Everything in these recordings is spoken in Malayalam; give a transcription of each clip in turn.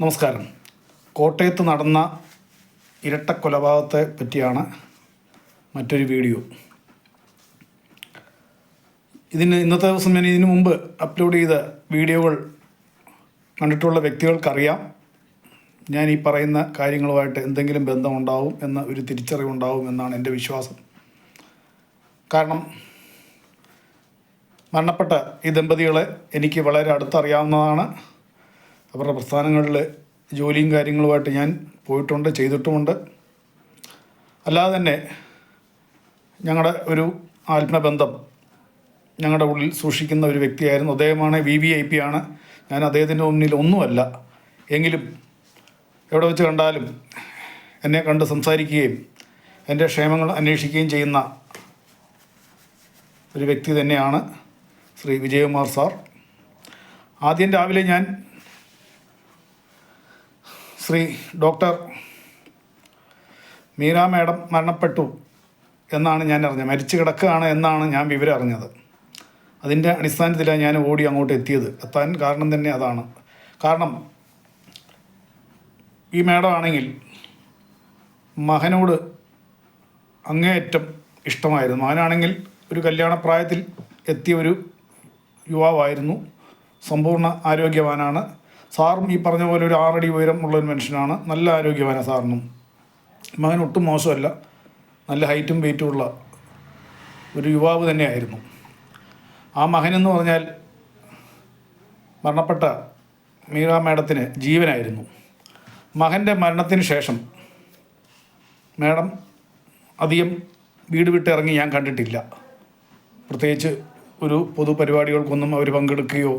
നമസ്കാരം. കോട്ടയത്ത് നടന്ന ഇരട്ടക്കൊലപാതകത്തെ പറ്റിയാണ് മറ്റൊരു വീഡിയോ. ഇന്നത്തെ ദിവസം ഞാൻ ഇതിനു മുമ്പ് അപ്ലോഡ് ചെയ്ത വീഡിയോകൾ കണ്ടിട്ടുള്ള വ്യക്തികൾക്കറിയാം ഞാൻ ഈ പറയുന്ന കാര്യങ്ങളുമായിട്ട് എന്തെങ്കിലും ബന്ധമുണ്ടാവും എന്ന ഒരു തിരിച്ചറിവുണ്ടാവും എന്നാണ് എൻ്റെ വിശ്വാസം. കാരണം മരണപ്പെട്ട ഈ ദമ്പതികളെ എനിക്ക് വളരെ അടുത്തറിയാവുന്നതാണ്. അവരുടെ പ്രസ്ഥാനങ്ങളിൽ ജോലിയും കാര്യങ്ങളുമായിട്ട് ഞാൻ പോയിട്ടുണ്ട്, ചെയ്തിട്ടുമുണ്ട്. അല്ലാതെ തന്നെ ഞങ്ങളുടെ ഒരു ആത്മബന്ധം ഞങ്ങളുടെ ഉള്ളിൽ സൂക്ഷിക്കുന്ന ഒരു വ്യക്തിയായിരുന്നു. അദ്ദേഹമാണ് VVIP ആണ്. ഞാൻ അദ്ദേഹത്തിൻ്റെ മുന്നിൽ ഒന്നുമല്ല. എങ്കിലും എവിടെ വെച്ച് കണ്ടാലും എന്നെ കണ്ട് സംസാരിക്കുകയും എൻ്റെ ക്ഷേമങ്ങൾ അന്വേഷിക്കുകയും ചെയ്യുന്ന ഒരു വ്യക്തി തന്നെയാണ് ശ്രീ വിജയകുമാർ സാർ. ആദ്യം രാവിലെ ഞാൻ ശ്രീ ഡോക്ടർ മീര മാഡം മരണപ്പെട്ടു എന്നാണ് ഞാൻ അറിഞ്ഞത്. മരിച്ചു കിടക്കുകയാണ് എന്നാണ് ഞാൻ വിവരം അറിഞ്ഞത്. അതിൻ്റെ അടിസ്ഥാനത്തിലാണ് ഞാൻ ഓടി അങ്ങോട്ട് എത്താൻ കാരണം തന്നെ അതാണ്. കാരണം ഈ മാഡം ആണെങ്കിൽ മകനോട് അങ്ങേയറ്റം ഇഷ്ടമായിരുന്നു. മകനാണെങ്കിൽ ഒരു കല്യാണപ്രായത്തിൽ എത്തിയ ഒരു യുവാവായിരുന്നു. സമ്പൂർണ്ണ ആരോഗ്യവാനാണ്. സാറും ഈ പറഞ്ഞ പോലെ ഒരു 6 അടി ഉയരം ഉള്ളൊരു മനുഷ്യനാണ്. നല്ല ആരോഗ്യവാനാണ് സാറിനും. മകൻ ഒട്ടും മോശമല്ല. നല്ല ഹൈറ്റും വെയിറ്റും ഉള്ള ഒരു യുവാവ് തന്നെയായിരുന്നു. ആ മകനെന്ന് പറഞ്ഞാൽ മരണപ്പെട്ട മീര മാഡത്തിന് ജീവനായിരുന്നു. മകൻ്റെ മരണത്തിന് ശേഷം മാഡം അധികം വീട് വിട്ടിറങ്ങി ഞാൻ കണ്ടിട്ടില്ല. പ്രത്യേകിച്ച് ഒരു പൊതുപരിപാടികൾക്കൊന്നും അവർ പങ്കെടുക്കുകയോ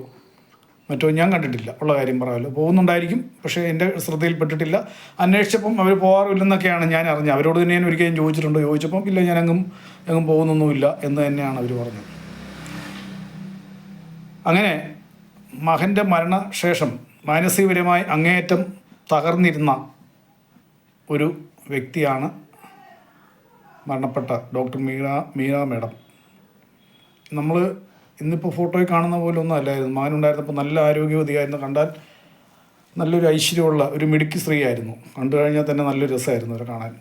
മറ്റോ ഞാൻ കണ്ടിട്ടില്ല. ഉള്ള കാര്യം പറയാമല്ലോ. പോകുന്നുണ്ടായിരിക്കും, പക്ഷേ എൻ്റെ ശ്രദ്ധയിൽപ്പെട്ടിട്ടില്ല. അന്വേഷിച്ചപ്പം അവർ പോകാറില്ലെന്നൊക്കെയാണ് ഞാൻ അറിഞ്ഞത്. അവരോട് തന്നെ ഞാൻ ഒരിക്കലും ചോദിച്ചപ്പം ഇല്ല, ഞാൻ എങ്ങും പോകുന്നൊന്നുമില്ല എന്ന് തന്നെയാണ് അവർ പറഞ്ഞത്. അങ്ങനെ മകൻ്റെ മരണശേഷം മാനസികപരമായി അങ്ങേയറ്റം തകർന്നിരുന്ന ഒരു വ്യക്തിയാണ് മരണപ്പെട്ട ഡോക്ടർ മീര മാഡം. നമ്മൾ ഇന്നിപ്പോൾ ഫോട്ടോയിൽ കാണുന്ന പോലെ ഒന്നും അല്ലായിരുന്നു. മകനുണ്ടായിരുന്നപ്പോൾ നല്ല ആരോഗ്യവതിയായിരുന്നു. കണ്ടാൽ നല്ലൊരു ഐശ്വര്യമുള്ള ഒരു മിടുക്കി സ്ത്രീയായിരുന്നു. കണ്ടു കഴിഞ്ഞാൽ തന്നെ നല്ലൊരു രസമായിരുന്നു അവരെ കാണാൻ.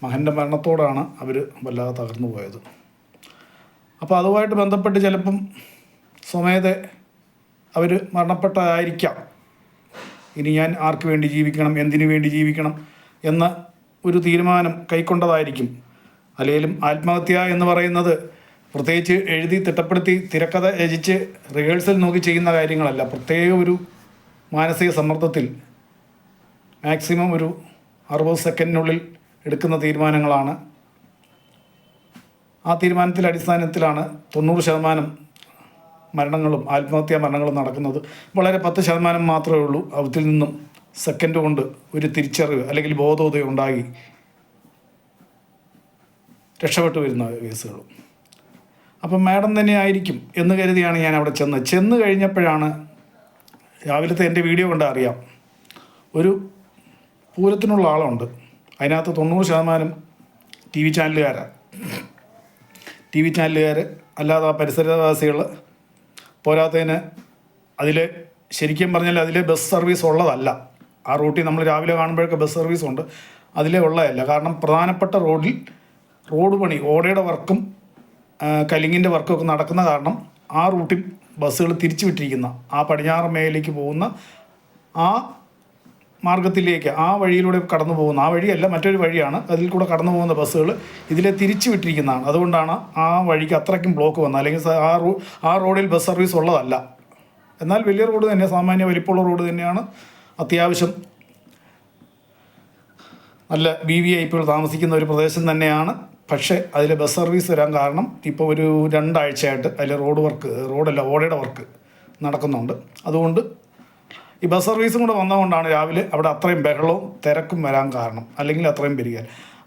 മകൻ്റെ മരണത്തോടാണ് അവർ വല്ലാതെ തകർന്നു പോയത്. അപ്പോൾ അതുമായിട്ട് ബന്ധപ്പെട്ട് ചിലപ്പം സ്വമേധെ അവർ മരണപ്പെട്ടതായിരിക്കാം. ഇനി ഞാൻ ആർക്ക് വേണ്ടി ജീവിക്കണം, എന്തിനു വേണ്ടി ജീവിക്കണം എന്ന ഒരു തീരുമാനം കൈക്കൊണ്ടതായിരിക്കും. അല്ലെങ്കിലും ആത്മഹത്യ എന്ന് പറയുന്നത് പ്രത്യേകിച്ച് എഴുതി തിട്ടപ്പെടുത്തി തിരക്കഥ രചിച്ച് റിഹേഴ്സൽ നോക്കി ചെയ്യുന്ന കാര്യങ്ങളല്ല. പ്രത്യേക ഒരു മാനസിക സമ്മർദ്ദത്തിൽ മാക്സിമം ഒരു 60 സെക്കൻഡിനുള്ളിൽ എടുക്കുന്ന തീരുമാനങ്ങളാണ്. ആ തീരുമാനത്തിൻ്റെ അടിസ്ഥാനത്തിലാണ് 90% മരണങ്ങളും ആത്മഹത്യാ മരണങ്ങളും നടക്കുന്നത്. വളരെ 10% മാത്രമേ ഉള്ളൂ അതിൽ നിന്നും സെക്കൻഡ് കൊണ്ട് ഒരു തിരിച്ചറിവ് അല്ലെങ്കിൽ ബോധോദയം ഉണ്ടായി രക്ഷപ്പെട്ടു വരുന്ന കേസുകളും. അപ്പം മാഡം തന്നെ ആയിരിക്കും എന്ന് കരുതിയാണ് ഞാൻ അവിടെ ചെന്ന് കഴിഞ്ഞപ്പോഴാണ് രാവിലത്തെ എൻ്റെ വീഡിയോ കണ്ടാൽ അറിയാം. ഒരു പൂരത്തിനുള്ള ആളുണ്ട്. അതിനകത്ത് 90% TV ചാനലുകാർ, അല്ലാതെ ആ പരിസരവാസികൾ. പോരാത്തതിന് അതിൽ ശരിക്കും പറഞ്ഞാൽ അതിൽ ബസ് സർവീസ് ഉള്ളതല്ല. ആ റൂട്ടിൽ നമ്മൾ രാവിലെ കാണുമ്പോഴൊക്കെ ബസ് സർവീസ് ഉണ്ട്, അതിലേ ഉള്ളതല്ല. കാരണം പ്രധാനപ്പെട്ട റോഡ് പണി, ഓടയുടെ വർക്കും കലിങ്ങിൻ്റെ വർക്കൊക്കെ നടക്കുന്ന കാരണം ആ റൂട്ടിൽ ബസ്സുകൾ തിരിച്ചു വിട്ടിരിക്കുന്ന ആ പടിഞ്ഞാറ് മേലേക്ക് പോകുന്ന ആ മാർഗത്തിലേക്ക്, ആ വഴിയിലൂടെ കടന്നു പോകുന്ന, ആ വഴിയല്ല മറ്റൊരു വഴിയാണ്, അതിൽ കൂടെ കടന്നു പോകുന്ന ബസ്സുകൾ ഇതിലെ തിരിച്ചു വിട്ടിരിക്കുന്നതാണ്. അതുകൊണ്ടാണ് ആ വഴിക്ക് അത്രയ്ക്കും ബ്ലോക്ക് വന്നത്. അല്ലെങ്കിൽ ആ റോഡിൽ ബസ് സർവീസ് ഉള്ളതല്ല. എന്നാൽ വലിയ റോഡ് തന്നെ, സാമാന്യ വലിപ്പമുള്ള റോഡ് തന്നെയാണ്. അത്യാവശ്യം നല്ല VVIPകൾ താമസിക്കുന്ന ഒരു പ്രദേശം തന്നെയാണ്. പക്ഷേ അതിൽ ബസ് സർവീസ് വരാൻ കാരണം ഇപ്പോൾ ഒരു 2 ആഴ്ചയായിട്ട് അതിൽ ഓടയുടെ വർക്ക് നടക്കുന്നുണ്ട്. അതുകൊണ്ട് ഈ ബസ് സർവീസും കൂടെ വന്നതുകൊണ്ടാണ് രാവിലെ അവിടെ അത്രയും ബഹളവും തിരക്കും വരാൻ കാരണം. അല്ലെങ്കിൽ അത്രയും വരിക.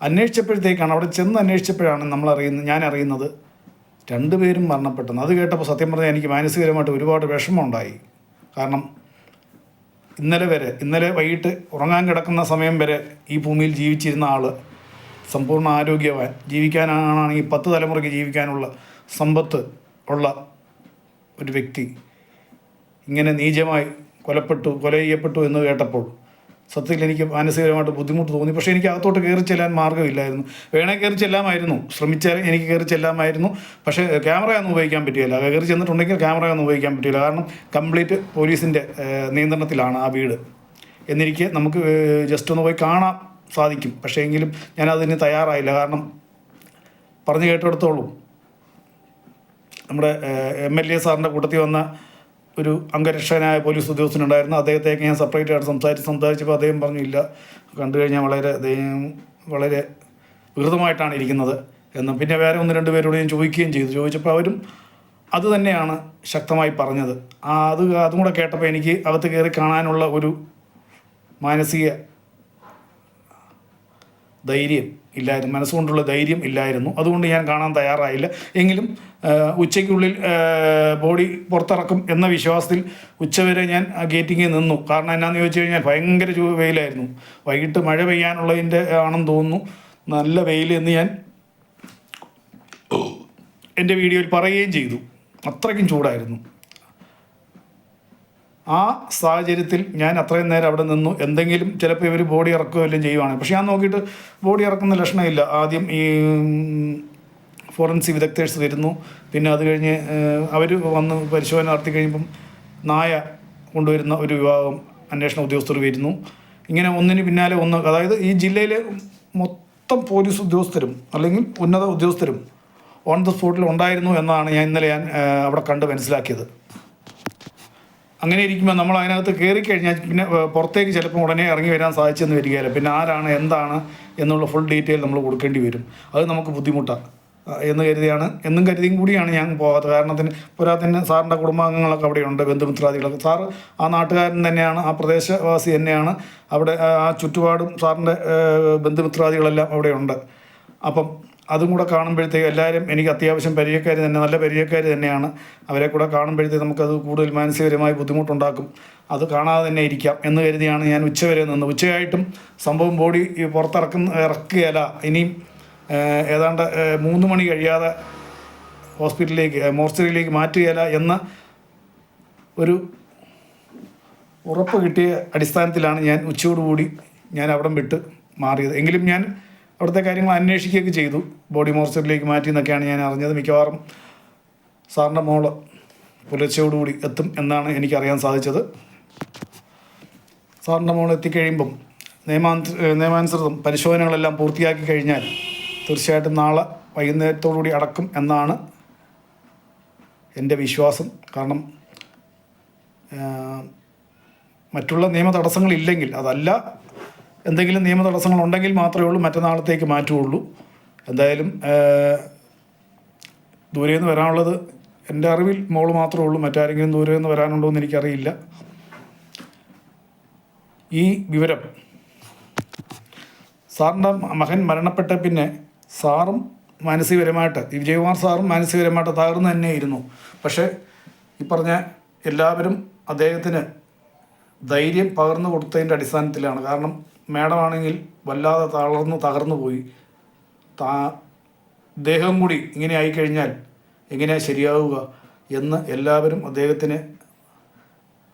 അന്വേഷിച്ചപ്പോഴത്തേക്കാണ്, അവിടെ ചെന്ന് അന്വേഷിച്ചപ്പോഴാണ് ഞാൻ അറിയുന്നത് 2 പേരും മരണപ്പെട്ടെന്ന്. അത് കേട്ടപ്പോൾ സത്യം പറഞ്ഞാൽ എനിക്ക് മാനസികപരമായിട്ട് ഒരുപാട് വിഷമമുണ്ടായി. കാരണം ഇന്നലെ വൈകിട്ട് ഉറങ്ങാൻ കിടക്കുന്ന സമയം വരെ ഈ ഭൂമിയിൽ ജീവിച്ചിരുന്ന ആൾ, സമ്പൂർണ്ണ ആരോഗ്യവാൻ, ജീവിക്കാനാണെങ്കിൽ 10 തലമുറയ്ക്ക് ജീവിക്കാനുള്ള സമ്പത്ത് ഉള്ള ഒരു വ്യക്തി ഇങ്ങനെ നീചമായി കൊല ചെയ്യപ്പെട്ടു എന്ന് കേട്ടപ്പോൾ സത്യത്തിൽ എനിക്ക് മാനസികപരമായിട്ട് ബുദ്ധിമുട്ട് തോന്നി. പക്ഷേ എനിക്ക് അകത്തോട്ട് കയറി ചെല്ലാൻ മാർഗ്ഗമില്ലായിരുന്നു. വേണേൽ കയറി ചെല്ലാമായിരുന്നു, ശ്രമിച്ചാൽ എനിക്ക് കയറി ചെല്ലാമായിരുന്നു. പക്ഷേ ക്യാമറയൊന്നും ഉപയോഗിക്കാൻ പറ്റിയില്ല. കയറി ചെന്നിട്ടുണ്ടെങ്കിൽ ക്യാമറയൊന്നും ഉപയോഗിക്കാൻ പറ്റിയില്ല. കാരണം കംപ്ലീറ്റ് പോലീസിൻ്റെ നിയന്ത്രണത്തിലാണ് ആ വീട്. എന്നിരിക്കെ നമുക്ക് ജസ്റ്റ് ഒന്ന് പോയി കാണാൻ സാധിക്കും. പക്ഷേ എങ്കിലും ഞാനതിന് തയ്യാറായില്ല. കാരണം പറഞ്ഞു കേട്ടിടത്തോളം നമ്മുടെ MLA സാറിൻ്റെ കൂട്ടത്തിൽ വന്ന ഒരു അംഗരക്ഷകനായ പോലീസ് ഉദ്യോഗസ്ഥനുണ്ടായിരുന്നു. അദ്ദേഹത്തേക്ക് ഞാൻ സെപ്പറേറ്റ് ആയിട്ട് സംസാരിച്ചപ്പോൾ അദ്ദേഹം പറഞ്ഞു, ഇല്ല, കണ്ടു കഴിഞ്ഞാൽ വളരെ വികൃതമായിട്ടാണ് ഇരിക്കുന്നത് എന്ന്. പിന്നെ വേറെ 1-2 പേരോട് ഞാൻ ചോദിക്കുകയും ചെയ്തു. ചോദിച്ചപ്പോൾ അവരും അത് തന്നെയാണ് ശക്തമായി പറഞ്ഞത്. അതും കൂടെ കേട്ടപ്പോൾ എനിക്ക് അകത്ത് കയറി കാണാനുള്ള ഒരു മാനസിക ധൈര്യം ഇല്ലായിരുന്നു, മനസ്സുകൊണ്ടുള്ള ധൈര്യം ഇല്ലായിരുന്നു. അതുകൊണ്ട് ഞാൻ കാണാൻ തയ്യാറായില്ല. എങ്കിലും ഉച്ചയ്ക്കുള്ളിൽ ബോഡി പുറത്തിറക്കും എന്ന വിശ്വാസത്തിൽ ഉച്ചവരെ ഞാൻ ഗേറ്റിങ്ങിൽ നിന്നു. കാരണം എന്നാന്ന് ചോദിച്ചു കഴിഞ്ഞാൽ ഭയങ്കര വെയിലായിരുന്നു. വൈകിട്ട് മഴ പെയ്യാനുള്ളതിൻ്റെ ആണെന്ന് തോന്നുന്നു. നല്ല വെയിൽ എന്ന് ഞാൻ എൻ്റെ വീഡിയോയിൽ പറയുകയും ചെയ്തു. അത്രയ്ക്കും ചൂടായിരുന്നു. ആ സാഹചര്യത്തിൽ ഞാൻ അത്രയും നേരം അവിടെ നിന്നു. എന്തെങ്കിലും ചിലപ്പോൾ ഇവർ ബോഡി ഇറക്കുകയെല്ലാം ചെയ്യുവാണ്. പക്ഷേ ഞാൻ നോക്കിയിട്ട് ബോഡി ഇറക്കുന്ന ലക്ഷണമില്ല. ആദ്യം ഈ ഫോറൻസിക് വിദഗ്ധേഴ്സ് വരുന്നു. പിന്നെ അത് കഴിഞ്ഞ് അവർ വന്ന് പരിശോധന നടത്തി കഴിയുമ്പം നായ കൊണ്ടുവരുന്ന ഒരു വിഭാഗം അന്വേഷണ ഉദ്യോഗസ്ഥർ വരുന്നു. ഇങ്ങനെ ഒന്നിന് പിന്നാലെ ഒന്ന്, അതായത് ഈ ജില്ലയിലെ മൊത്തം പോലീസ് ഉദ്യോഗസ്ഥരും അല്ലെങ്കിൽ ഉന്നത ഉദ്യോഗസ്ഥരും ഓൺ ദ സ്പോട്ടിൽ ഉണ്ടായിരുന്നു എന്നാണ് ഇന്നലെ അവിടെ കണ്ട് മനസ്സിലാക്കിയത്. അങ്ങനെ ഇരിക്കുമ്പോൾ നമ്മൾ അതിനകത്ത് കയറിക്കഴിഞ്ഞാൽ പിന്നെ പുറത്തേക്ക് ചിലപ്പോൾ ഉടനെ ഇറങ്ങി വരാൻ സാധിച്ചെന്ന് വരികയില്ല. പിന്നെ ആരാണ് എന്താണ് എന്നുള്ള ഫുൾ ഡീറ്റെയിൽ നമ്മൾ കൊടുക്കേണ്ടി വരും. അത് നമുക്ക് ബുദ്ധിമുട്ടാണ് എന്നും കരുതിയും കൂടിയാണ് ഞാൻ പോകാത്തത്. കാരണത്തിന് പോരാത്തന്നെ സാറിൻ്റെ കുടുംബാംഗങ്ങളൊക്കെ അവിടെയുണ്ട്, ബന്ധുമിത്രാദികളൊക്കെ. സാറ് ആ നാട്ടുകാരൻ തന്നെയാണ്, ആ പ്രദേശവാസി തന്നെയാണ്. അവിടെ ആ ചുറ്റുപാടും സാറിൻ്റെ ബന്ധുമിത്രാദികളെല്ലാം അവിടെയുണ്ട്. അപ്പം അതും കൂടെ കാണുമ്പോഴത്തേക്ക് എല്ലാവരും എനിക്ക് അത്യാവശ്യം പരിചയക്കാർ തന്നെ, നല്ല പരിചയക്കാർ തന്നെയാണ്. അവരെ കൂടെ കാണുമ്പോഴത്തേക്ക് നമുക്കത് കൂടുതൽ മാനസികപരമായി ബുദ്ധിമുട്ടുണ്ടാക്കും. അത് കാണാതെ തന്നെ ഇരിക്കാം എന്ന് കരുതിയാണ് ഞാൻ ഉച്ചവരെ നിന്ന്. ഉച്ചയായിട്ടും സംഭവം ബോഡി ഇറക്കുകയല്ല. ഇനിയും ഏതാണ്ട് 3 മണി കഴിയാതെ മോർച്ചറിയിലേക്ക് മാറ്റുകയില്ല എന്ന ഒരു ഉറപ്പ് കിട്ടിയ അടിസ്ഥാനത്തിലാണ് ഞാൻ ഉച്ചയോടുകൂടി ഞാൻ അവിടം വിട്ട് മാറിയത്. എങ്കിലും ഞാൻ അവിടുത്തെ കാര്യങ്ങൾ അന്വേഷിക്കുകയൊക്കെ ചെയ്തു. ബോഡി മോർച്ചറിയിലേക്ക് മാറ്റി എന്നൊക്കെയാണ് ഞാൻ അറിഞ്ഞത്. മിക്കവാറും സാറിൻ്റെ മോള് പുലർച്ചയോടുകൂടി എത്തും എന്നാണ് എനിക്കറിയാൻ സാധിച്ചത്. സാറിൻ്റെ മോൾ എത്തിക്കഴിയുമ്പം നിയമാനുസൃതം പരിശോധനകളെല്ലാം പൂർത്തിയാക്കി കഴിഞ്ഞാൽ തീർച്ചയായിട്ടും നാളെ വൈകുന്നേരത്തോടുകൂടി അടക്കും എന്നാണ് എൻ്റെ വിശ്വാസം. കാരണം മറ്റുള്ള നിയമ തടസ്സങ്ങളില്ലെങ്കിൽ, അതല്ല എന്തെങ്കിലും നിയമ തടസ്സങ്ങളുണ്ടെങ്കിൽ മാത്രമേ ഉള്ളൂ മറ്റന്നാളത്തേക്ക് മാറ്റുകയുള്ളൂ. എന്തായാലും ദൂരെ നിന്ന് വരാനുള്ളത് എൻ്റെ അറിവിൽ മോള് മാത്രമേ ഉള്ളൂ. മറ്റാരെങ്കിലും ദൂരെ നിന്ന് വരാനുണ്ടോ എന്ന് എനിക്കറിയില്ല. ഈ വിവരം സാറിൻ്റെ മകൻ മരണപ്പെട്ട പിന്നെ സാറും മാനസികപരമായിട്ട്, ഈ വിജയകുമാർ സാറും മാനസികപരമായിട്ട് തകർന്നു തന്നെയായിരുന്നു. പക്ഷേ ഈ പറഞ്ഞ എല്ലാവരും അദ്ദേഹത്തിന് ധൈര്യം പകർന്നു കൊടുത്തതിൻ്റെ അടിസ്ഥാനത്തിലാണ്. കാരണം മേഡമാണെങ്കിൽ വല്ലാതെ തകർന്നു പോയി. ദേഹം കൂടി ഇങ്ങനെ ആയിക്കഴിഞ്ഞാൽ എങ്ങനെയാണ് ശരിയാവുക എന്ന് എല്ലാവരും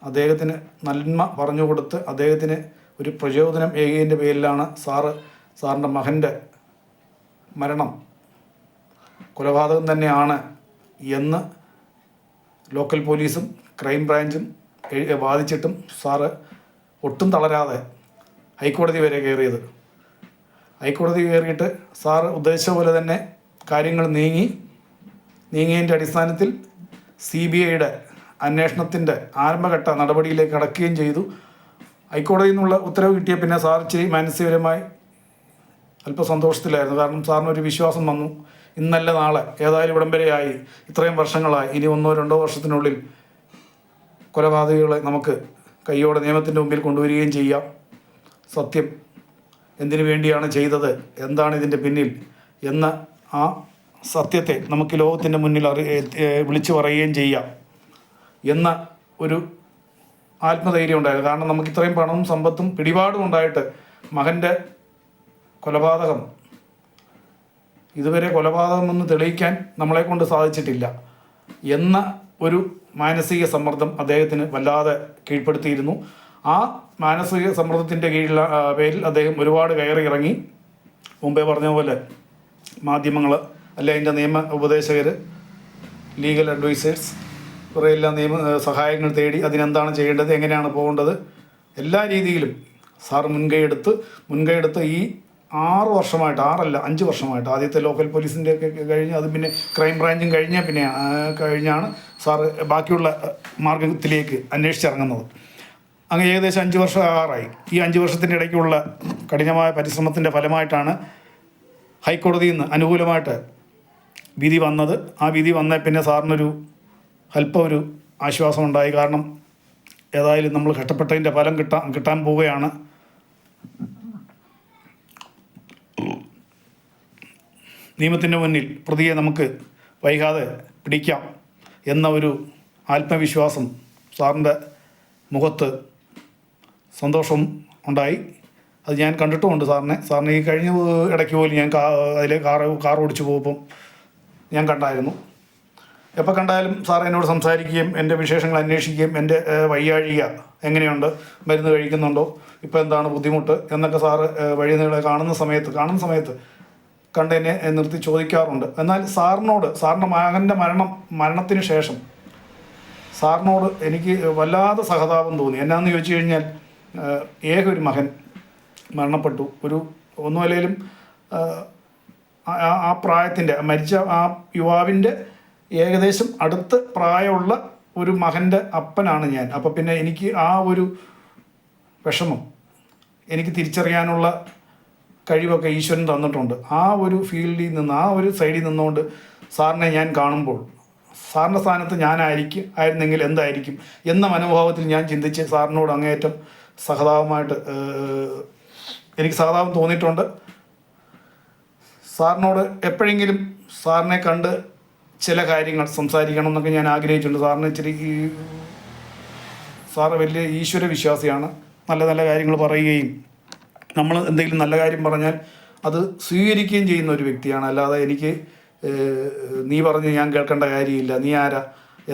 അദ്ദേഹത്തിന് നന്മ പറഞ്ഞു കൊടുത്ത് അദ്ദേഹത്തിന് ഒരു പ്രചോദനം ഏകിയതിൻ്റെ പേരിലാണ് സാറിൻ്റെ മകൻ്റെ മരണം കൊലപാതകം തന്നെയാണ് എന്ന് ലോക്കൽ പോലീസും ക്രൈം ബ്രാഞ്ചും വാദിച്ചിട്ടും സാറ് ഒട്ടും തളരാതെ ഹൈക്കോടതി വരെ കയറിയത്. ഹൈക്കോടതി കയറിയിട്ട് സാറ് ഉദ്ദേശിച്ച പോലെ തന്നെ കാര്യങ്ങൾ നീങ്ങിയതിൻ്റെ അടിസ്ഥാനത്തിൽ CBIയുടെ അന്വേഷണത്തിൻ്റെ ആരംഭഘട്ട നടപടിയിലേക്ക് കടക്കുകയും ചെയ്തു. ഹൈക്കോടതിയിൽ നിന്നുള്ള ഉത്തരവ് കിട്ടിയ പിന്നെ സാർ ഇച്ചിരി മാനസികപരമായി അല്പം സന്തോഷത്തിലായിരുന്നു. കാരണം സാറിനൊരു വിശ്വാസം വന്നു, ഇന്നല്ല നാളെ ഏതായാലും ഇവിടം വരെയായി, ഇത്രയും വർഷങ്ങളായി, ഇനി 1-2 വർഷത്തിനുള്ളിൽ കൊലപാതകികളെ നമുക്ക് കയ്യോടെ നിയമത്തിൻ്റെ മുമ്പിൽ കൊണ്ടുവരികയും ചെയ്യാം. സത്യം എന്തിനു വേണ്ടിയാണ് ചെയ്തത്, എന്താണ് ഇതിൻ്റെ പിന്നിൽ എന്ന ആ സത്യത്തെ നമുക്ക് ലോകത്തിൻ്റെ മുന്നിൽ വിളിച്ചു പറയുകയും ചെയ്യാം എന്ന ഒരു ആത്മധൈര്യം ഉണ്ടായിരുന്നു. കാരണം നമുക്ക് ഇത്രയും പണവും സമ്പത്തും പിടിപാടും ഉണ്ടായിട്ട് മകൻ്റെ കൊലപാതകം ഇതുവരെ കൊലപാതകമെന്ന് തെളിയിക്കാൻ നമ്മളെക്കൊണ്ട് സാധിച്ചിട്ടില്ല എന്ന ഒരു മാനസിക സമ്മർദ്ദം അദ്ദേഹത്തിന് വല്ലാതെ കീഴ്പ്പെടുത്തിയിരുന്നു. ആ മാനസിക സമ്മർദ്ദത്തിൻ്റെ കീഴിലുള്ള പേരിൽ അദ്ദേഹം ഒരുപാട് കയറി ഇറങ്ങി. മുമ്പേ പറഞ്ഞ പോലെ മാധ്യമങ്ങൾ അല്ലെ അതിൻ്റെ നിയമ ഉപദേശകർ, ലീഗൽ അഡ്വൈസേഴ്സ് കുറേയെല്ലാം സഹായങ്ങൾ തേടി അതിനെന്താണ് ചെയ്യേണ്ടത്, എങ്ങനെയാണ് പോകേണ്ടത്, എല്ലാ രീതിയിലും സാർ മുൻകൈ എടുത്ത് ഈ 6 വർഷമായിട്ട്, 5 വർഷമായിട്ട്, ആദ്യത്തെ ലോക്കൽ പോലീസിൻ്റെ ഒക്കെ കഴിഞ്ഞ് അത് പിന്നെ ക്രൈം ബ്രാഞ്ചും കഴിഞ്ഞാണ് സാറ് ബാക്കിയുള്ള മാർഗത്തിലേക്ക് അന്വേഷിച്ചിറങ്ങുന്നത്. അങ്ങനെ ഏകദേശം 5 വർഷം ആകാറായി. ഈ 5 വർഷത്തിൻ്റെ ഇടയ്ക്കുള്ള കഠിനമായ പരിശ്രമത്തിൻ്റെ ഫലമായിട്ടാണ് ഹൈക്കോടതിയിൽ നിന്ന് അനുകൂലമായിട്ട് വിധി വന്നത്. ആ വിധി വന്ന പിന്നെ സാറിനൊരു അല്പം ഒരു ആശ്വാസം ഉണ്ടായി. കാരണം ഏതായാലും നമ്മൾ കഷ്ടപ്പെട്ടതിൻ്റെ ഫലം കിട്ടാൻ പോവുകയാണ്. നിയമത്തിൻ്റെ മുന്നിൽ പ്രതിയെ നമുക്ക് വൈകാതെ പിടിക്കാം എന്ന ഒരു ആത്മവിശ്വാസം സാറിൻ്റെ മുഖത്ത് സന്തോഷം ഉണ്ടായി. അത് ഞാൻ കണ്ടിട്ടുമുണ്ട് സാറിനെ ഈ കഴിഞ്ഞ ഇടയ്ക്ക് പോലും ഞാൻ അതിലെ കാർ ഓടിച്ചു പോകുമ്പം ഞാൻ കണ്ടായിരുന്നു. എപ്പോൾ കണ്ടാലും സാർ എന്നോട് സംസാരിക്കുകയും എൻ്റെ വിശേഷങ്ങൾ അന്വേഷിക്കുകയും എൻ്റെ വയ്യാഴിക എങ്ങനെയുണ്ട്, മരുന്ന് കഴിക്കുന്നുണ്ടോ, ഇപ്പോൾ എന്താണ് ബുദ്ധിമുട്ട് എന്നൊക്കെ സാറ് വഴിനീളെ കാണുന്ന സമയത്ത് കണ്ടെന്നെ നിർത്തി ചോദിക്കാറുണ്ട്. എന്നാൽ സാറിൻ്റെ മകൻ്റെ മരണത്തിന് ശേഷം സാറിനോട് എനിക്ക് വല്ലാതെ സഹതാപം തോന്നി. എന്നാന്ന് ചോദിച്ചു കഴിഞ്ഞാൽ ഒരു മകൻ മരണപ്പെട്ടു. ഒന്നുമല്ലേലും ആ പ്രായത്തിൻ്റെ മരിച്ച ആ യുവാവിൻ്റെ ഏകദേശം അടുത്ത് പ്രായമുള്ള ഒരു മകൻ്റെ അപ്പനാണ് ഞാൻ. അപ്പോൾ പിന്നെ എനിക്ക് ആ ഒരു വിഷമം എനിക്ക് തിരിച്ചറിയാനുള്ള കഴിവൊക്കെ ഈശ്വരൻ തന്നിട്ടുണ്ട്. ആ ഒരു ഫീൽഡിൽ നിന്ന്, ആ ഒരു സൈഡിൽ നിന്നുകൊണ്ട് സാറിനെ ഞാൻ കാണുമ്പോൾ സാറിൻ്റെ സ്ഥാനത്ത് ആയിരുന്നെങ്കിൽ എന്തായിരിക്കും എന്ന മനോഭാവത്തിൽ ഞാൻ ചിന്തിച്ച് സാറിനോട് അങ്ങേയറ്റം സഹതാപമായിട്ട് എനിക്ക് സഹതാപം തോന്നിയിട്ടുണ്ട്. സാറിനോട് എപ്പോഴെങ്കിലും സാറിനെ കണ്ട് ചില കാര്യങ്ങൾ സംസാരിക്കണം എന്നൊക്കെ ഞാൻ ആഗ്രഹിച്ചിട്ടുണ്ട്. സാറ് വലിയ ഈശ്വര വിശ്വാസിയാണ്. നല്ല നല്ല കാര്യങ്ങൾ പറയുകയും നമ്മൾ എന്തെങ്കിലും നല്ല കാര്യം പറഞ്ഞാൽ അത് സ്വീകരിക്കുകയും ചെയ്യുന്ന ഒരു വ്യക്തിയാണ്. അല്ലാതെ എനിക്ക് നീ പറഞ്ഞ് ഞാൻ കേൾക്കേണ്ട കാര്യമില്ല, നീ ആരാ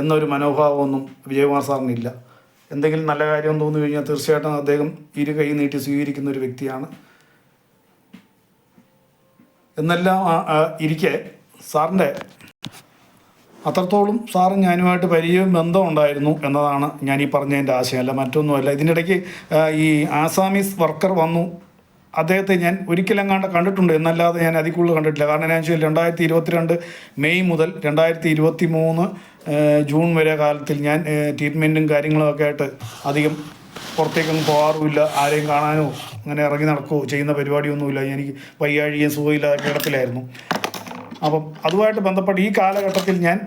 എന്നൊരു മനോഭാവമൊന്നും വിജയകുമാർ സാറിനില്ല. എന്തെങ്കിലും നല്ല കാര്യം തോന്നി കഴിഞ്ഞാൽ തീർച്ചയായിട്ടും അദ്ദേഹം ഇരു കൈ നീട്ടി സ്വീകരിക്കുന്ന ഒരു വ്യക്തിയാണ്. എന്നെല്ലാം ഇരിക്കെ സാറിൻ്റെ അത്രത്തോളം സാറും ഞാനുമായിട്ട് ബന്ധം ഉണ്ടായിരുന്നു എന്നതാണ് ഞാൻ ഈ പറഞ്ഞതിൻ്റെ ആശയം. അല്ല മറ്റൊന്നുമല്ല. ഇതിനിടയ്ക്ക് ഈ ആസാമീസ് വർക്കർ വന്നു. അദ്ദേഹത്തെ ഞാൻ ഒരിക്കലെങ്ങാണ്ട് കണ്ടിട്ടുണ്ട് എന്നല്ലാതെ ഞാൻ അതിൽ കൂടുതൽ കണ്ടിട്ടില്ല. കാരണം ഞാൻ വെച്ചാൽ 2022 മെയ് മുതൽ 2023 ജൂൺ വരെ കാലത്തിൽ ഞാൻ ട്രീറ്റ്മെൻറ്റും കാര്യങ്ങളൊക്കെ ആയിട്ട് അധികം പുറത്തേക്കൊന്നും പോകാറുമില്ല. ആരെയും കാണാനോ അങ്ങനെ ഇറങ്ങി നടക്കുകയോ ചെയ്യുന്ന പരിപാടിയൊന്നുമില്ല. എനിക്ക് വയ്യാഴികയും സുഖമില്ലാതെ കിടപ്പിലായിരുന്നു. അപ്പം അതുമായിട്ട് ബന്ധപ്പെട്ട് ഈ കാലഘട്ടത്തിൽ ഞാൻ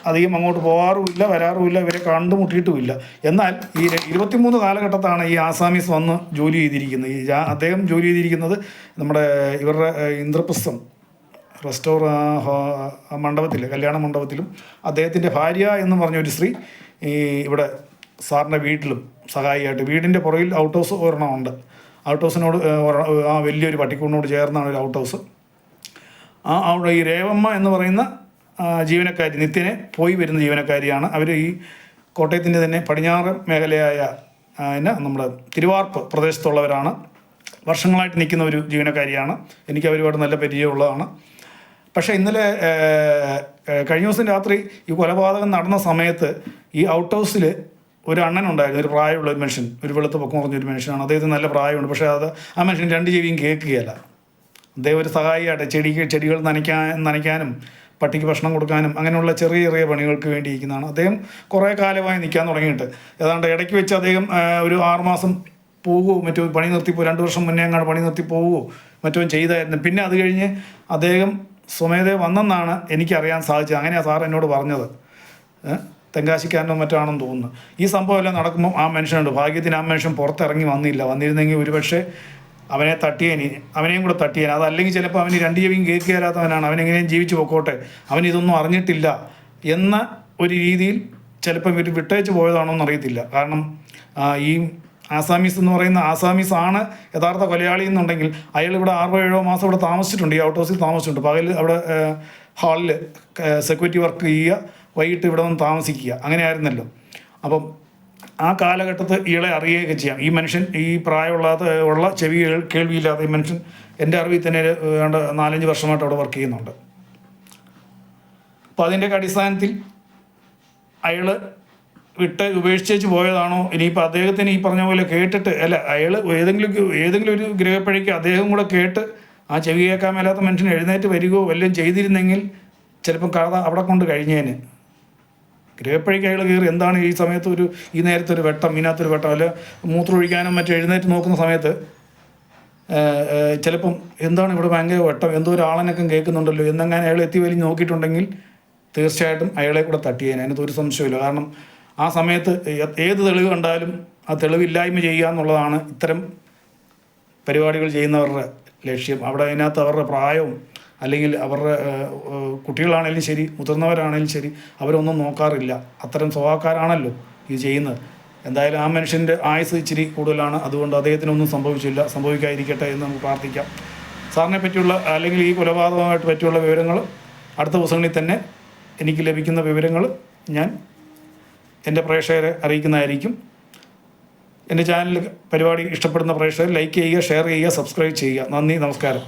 അധികം അങ്ങോട്ട് പോകാറുമില്ല, വരാറുമില്ല, ഇവരെ കണ്ടുമുട്ടിയിട്ടുമില്ല. എന്നാൽ ഈ 23 കാലഘട്ടത്താണ് ഈ ആസാമീസ് വന്ന് ജോലി ചെയ്തിരിക്കുന്നത്. അദ്ദേഹം ജോലി ചെയ്തിരിക്കുന്നത് നമ്മുടെ ഇവരുടെ ഇന്ദ്രപ്രസ്ഥം മണ്ഡപത്തിൽ, കല്യാണ മണ്ഡപത്തിലും അദ്ദേഹത്തിൻ്റെ ഭാര്യ എന്ന് പറഞ്ഞൊരു സ്ത്രീ ഇവിടെ സാറിൻ്റെ വീട്ടിലും സഹായിയായിട്ട്. വീടിൻ്റെ പുറകിൽ ഔട്ട് ഹൗസ് ഒരെണ്ണമുണ്ട്. ഔട്ട് ഹൗസിനോട് ആ വലിയൊരു പട്ടിക്കൂടിനോട് ചേർന്നാണ് ഒരു ഔട്ട് ഹൗസ്. അവിടെ ഈ രേവമ്മ എന്ന് പറയുന്ന ജീവനക്കാരി, നിത്യനെ പോയി വരുന്ന ജീവനക്കാരിയാണ്. അവർ ഈ കോട്ടയത്തിൻ്റെ തന്നെ പടിഞ്ഞാറ് മേഖലയായ നമ്മുടെ തിരുവാർപ്പ് പ്രദേശത്തുള്ളവരാണ്. വർഷങ്ങളായിട്ട് നിൽക്കുന്ന ഒരു ജീവനക്കാരിയാണ്. എനിക്ക് അവരുമായിട്ട് നല്ല പരിചയമുള്ളതാണ്. പക്ഷേ ഇന്നലെ കഴിഞ്ഞ ദിവസം രാത്രി ഈ കൊലപാതകം നടന്ന സമയത്ത് ഈ ഔട്ട് ഹൗസിൽ ഒരു അണ്ണനുണ്ടായിരുന്നു, ഒരു പ്രായമുള്ള ഒരു മനുഷ്യൻ, ഒരു വെളുത്ത പൊക്കം കുറഞ്ഞൊരു മനുഷ്യനാണ്. അദ്ദേഹത്തിന് നല്ല പ്രായമുണ്ട്. പക്ഷേ ആ മനുഷ്യൻ 2 ചെവിയും കേൾക്കുകയല്ല. അദ്ദേഹം ഒരു സഹായിയായിട്ട് ചെടികൾ നനയ്ക്കാനും പട്ടിക്ക് ഭക്ഷണം കൊടുക്കാനും അങ്ങനെയുള്ള ചെറിയ ചെറിയ പണികൾക്ക് വേണ്ടി ഇരിക്കുന്നതാണ്. അദ്ദേഹം കുറേ കാലമായി നിൽക്കാൻ തുടങ്ങിയിട്ട്. ഏതാണ്ട് ഇടയ്ക്ക് വെച്ച് അദ്ദേഹം ഒരു 6 മാസം പോവുകയോ മറ്റോ പണി നിർത്തി 2 വർഷം മുന്നേ അങ്ങാണ്ട് പണി നിർത്തി പോവുകയോ മറ്റോ ചെയ്തായിരുന്നു. പിന്നെ അത് കഴിഞ്ഞ് അദ്ദേഹം സ്വമേധയെ വന്നെന്നാണ് എനിക്കറിയാൻ സാധിച്ചത്. അങ്ങനെയാണ് സാർ എന്നോട് പറഞ്ഞത്. തെങ്കാശിക്കാരനോ മറ്റാണെന്ന് തോന്നുന്നു. ഈ സംഭവം എല്ലാം നടക്കുമ്പോൾ ആ മനുഷ്യനുണ്ട്. ഭാഗ്യത്തിന് ആ മനുഷ്യൻ പുറത്തിറങ്ങി വന്നിരുന്നെങ്കിൽ ഒരുപക്ഷെ അവനെയും കൂടെ തട്ടിയേനെ. അതല്ലെങ്കിൽ ചിലപ്പോൾ അവന് 2 ചെവിയും കേൾക്കുകയില്ലാത്തവനാണ്, അവനെങ്ങനെയും ജീവിച്ചു പൊക്കോട്ടെ, അവനിതൊന്നും അറിഞ്ഞിട്ടില്ല എന്ന ഒരു രീതിയിൽ ചിലപ്പോൾ ഇവർ വിട്ടയച്ച് പോയതാണോ എന്നറിയത്തില്ല. കാരണം ഈ ആസാമീസ് എന്ന് പറയുന്ന ആസാമീസാണ് യഥാർത്ഥ കൊലയാളി എന്നുണ്ടെങ്കിൽ അയാൾ ഇവിടെ 6-7 മാസം ഇവിടെ താമസിച്ചിട്ടുണ്ട്. ഈ ഔട്ട് ഹൗസിൽ താമസിച്ചിട്ടുണ്ട്. പകൽ അവിടെ ഹാളിൽ സെക്യൂരിറ്റി വർക്ക് ചെയ്യുക, വൈകിട്ട് ഇവിടെ വന്ന് താമസിക്കുക, അങ്ങനെയായിരുന്നല്ലോ. അപ്പം ആ കാലഘട്ടത്ത് ഇയാളെ അറിയുകയൊക്കെ ചെയ്യാം. ഈ മനുഷ്യൻ ഈ പ്രായമുള്ള ചെവി കേൾവിയില്ലാത്ത ഈ മനുഷ്യൻ എൻ്റെ അറിവിൽ തന്നെ 4-5 വർഷമായിട്ട് അവിടെ വർക്ക് ചെയ്യുന്നുണ്ട്. അപ്പോൾ അതിൻ്റെയൊക്കെ അടിസ്ഥാനത്തിൽ അയാൾ ഉപേക്ഷിച്ച് പോയതാണോ, ഇനിയിപ്പോൾ അദ്ദേഹത്തിന് ഈ പറഞ്ഞ പോലെ കേട്ടിട്ട് അല്ല, അയാൾ ഏതെങ്കിലും ഒരു ഗ്രഹപ്പഴിക്ക് അദ്ദേഹം കൂടെ കേട്ട് ആ ചെവി കേൾക്കാൻ മേലാത്ത മനുഷ്യൻ എഴുന്നേറ്റ് വരികയോ വല്ലതും ചെയ്തിരുന്നെങ്കിൽ ചിലപ്പം കഥ അവിടെ കൊണ്ട് കഴിഞ്ഞേന്. ഗ്രഹപ്പഴിക്ക് അയാൾ കയറി എന്താണ് ഈ സമയത്ത് ഈ നേരത്തെ ഒരു വെട്ടം, ഇതിനകത്തൊരു വെട്ടം, അല്ല മൂത്രം ഒഴിക്കാനും മറ്റും എഴുന്നേറ്റ് നോക്കുന്ന സമയത്ത് ചിലപ്പം എന്താണ് ഇവിടെ ഭയങ്കര വെട്ടം, എന്തോ ഒരു ആളനക്കം കേൾക്കുന്നുണ്ടല്ലോ എന്നങ്ങനെ അയാൾ എത്തി വലിഞ്ഞ് നോക്കിയിട്ടുണ്ടെങ്കിൽ തീർച്ചയായിട്ടും അയാളെ കൂടെ തട്ടിയേനെ, അതിനകത്ത് ഒരു സംശയമില്ല. കാരണം ആ സമയത്ത് ഏത് തെളിവ് കണ്ടാലും ആ തെളിവില്ലായ്മ ചെയ്യുക എന്നുള്ളതാണ് ഇത്തരം പരിപാടികൾ ചെയ്യുന്നവരുടെ ലക്ഷ്യം. അവിടെ അതിനകത്ത് അവരുടെ പ്രായവും അല്ലെങ്കിൽ അവരുടെ കുട്ടികളാണേലും ശരി മുതിർന്നവരാണേലും ശരി അവരൊന്നും നോക്കാറില്ല. അത്തരം സ്വഭാവക്കാരാണല്ലോ ഇത് ചെയ്യുന്നത്. എന്തായാലും ആ മനുഷ്യൻ്റെ ആയുസ് ഇച്ചിരി കൂടുതലാണ്, അതുകൊണ്ട് അദ്ദേഹത്തിനൊന്നും സംഭവിക്കാതിരിക്കട്ടെ എന്ന് നമുക്ക് പ്രാർത്ഥിക്കാം. സാറിനെ പറ്റിയുള്ള അല്ലെങ്കിൽ ഈ കൊലപാതകമായിട്ട് പറ്റിയുള്ള വിവരങ്ങൾ അടുത്ത ദിവസങ്ങളിൽ തന്നെ എനിക്ക് ലഭിക്കുന്ന വിവരങ്ങൾ ഞാൻ എൻ്റെ പ്രേക്ഷകരെ അറിയിക്കുന്നതായിരിക്കും. എൻ്റെ ചാനൽ പരിപാടി ഇഷ്ടപ്പെടുന്ന പ്രേക്ഷകർ ലൈക്ക് ചെയ്യുക, ഷെയർ ചെയ്യുക, സബ്സ്ക്രൈബ് ചെയ്യുക. നന്ദി, നമസ്കാരം.